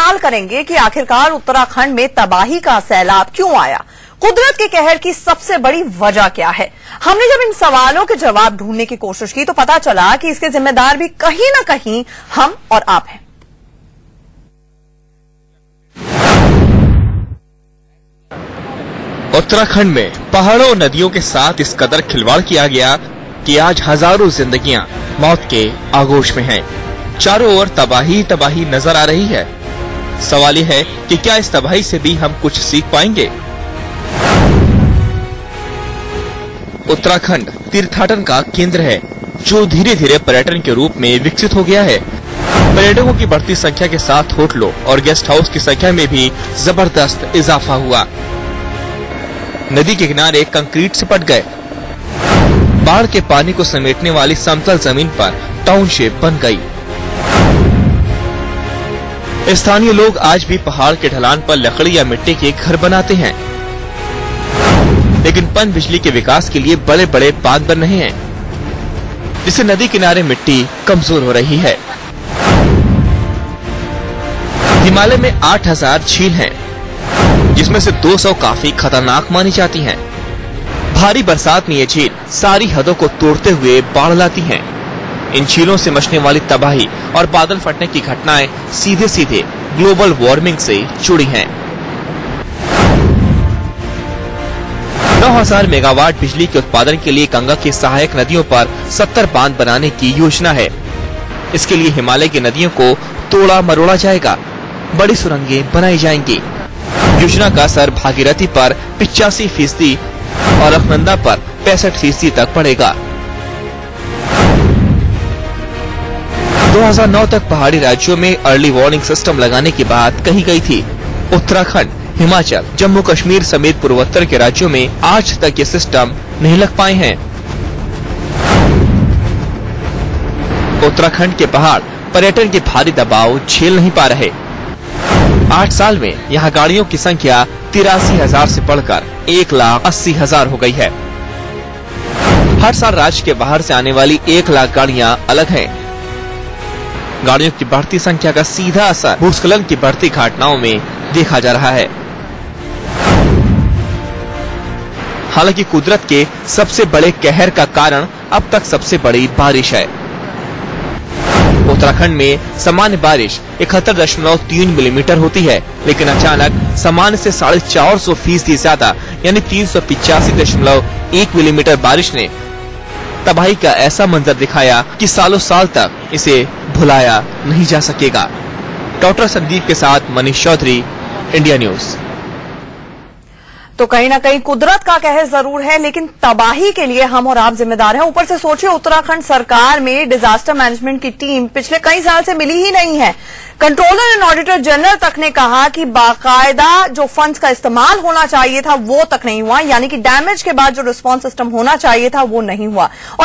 सवाल करेंगे कि आखिरकार उत्तराखंड में तबाही का सैलाब क्यों आया, कुदरत के कहर की सबसे बड़ी वजह क्या है। हमने जब इन सवालों के जवाब ढूंढने की कोशिश की तो पता चला कि इसके जिम्मेदार भी कहीं न कहीं हम और आप हैं। उत्तराखंड में पहाड़ों और नदियों के साथ इस कदर खिलवाड़ किया गया कि आज हजारों जिंदगियां मौत के आगोश में हैं। चारों ओर तबाही तबाही नजर आ रही है। सवाल यह है कि क्या इस तबाही से भी हम कुछ सीख पाएंगे। उत्तराखंड तीर्थाटन का केंद्र है जो धीरे धीरे पर्यटन के रूप में विकसित हो गया है। पर्यटकों की बढ़ती संख्या के साथ होटलों और गेस्ट हाउस की संख्या में भी जबरदस्त इजाफा हुआ। नदी के किनारे कंक्रीट से पट गए। बाढ़ के पानी को समेटने वाली समतल जमीन पर टाउनशिप बन गई। स्थानीय लोग आज भी पहाड़ के ढलान पर लकड़ी या मिट्टी के घर बनाते हैं, लेकिन पन बिजली के विकास के लिए बड़े बड़े बांध बन रहे हैं, जिससे नदी किनारे मिट्टी कमजोर हो रही है। हिमालय में 8000 झील हैं, जिसमें से 200 काफी खतरनाक मानी जाती हैं। भारी बरसात में ये झील सारी हदों को तोड़ते हुए बाढ़ लाती हैं। इन झीलों से मचने वाली तबाही और बादल फटने की घटनाएं सीधे सीधे ग्लोबल वार्मिंग से जुड़ी हैं। 9000 मेगावाट बिजली के उत्पादन के लिए गंगा की सहायक नदियों पर 70 बांध बनाने की योजना है। इसके लिए हिमालय की नदियों को तोड़ा मरोड़ा जाएगा, बड़ी सुरंगें बनाई जाएंगी। योजना का असर भागीरथी पर 85% और अलकनंदा पर 65% तक पड़ेगा। 2009 तक पहाड़ी राज्यों में अर्ली वार्निंग सिस्टम लगाने की बात कही गई थी। उत्तराखंड, हिमाचल, जम्मू कश्मीर समेत पूर्वोत्तर के राज्यों में आज तक ये सिस्टम नहीं लग पाए हैं। उत्तराखंड के पहाड़ पर्यटन के भारी दबाव झेल नहीं पा रहे। 8 साल में यहाँ गाड़ियों की संख्या 83,000 से बढ़कर 1,80,000 हो गई है। हर साल राज्य के बाहर से आने वाली 1 लाख गाड़ियाँ अलग हैं। गाड़ियों की बढ़ती संख्या का सीधा असर भूस्खलन की बढ़ती घटनाओं में देखा जा रहा है। हालांकि कुदरत के सबसे बड़े कहर का कारण अब तक सबसे बड़ी बारिश है। उत्तराखंड में सामान्य बारिश 71.3 मिलीमीटर होती है, लेकिन अचानक सामान्य से 450% ज्यादा यानी 385.1 मिलीमीटर बारिश ने तबाही का ऐसा मंजर दिखाया कि सालों साल तक इसे भुलाया नहीं जा सकेगा। डॉक्टर संदीप के साथ मनीष चौधरी, इंडिया न्यूज। तो कहीं ना कहीं कुदरत का कहर जरूर है, लेकिन तबाही के लिए हम और आप जिम्मेदार हैं। ऊपर से सोचिए, उत्तराखंड सरकार में डिजास्टर मैनेजमेंट की टीम पिछले कई साल से मिली ही नहीं है। कंट्रोलर एंड ऑडिटर जनरल तक ने कहा कि बाकायदा जो फंड्स का इस्तेमाल होना चाहिए था वो तक नहीं हुआ, यानी कि डैमेज के बाद जो रिस्पांस सिस्टम होना चाहिए था वो नहीं हुआ। और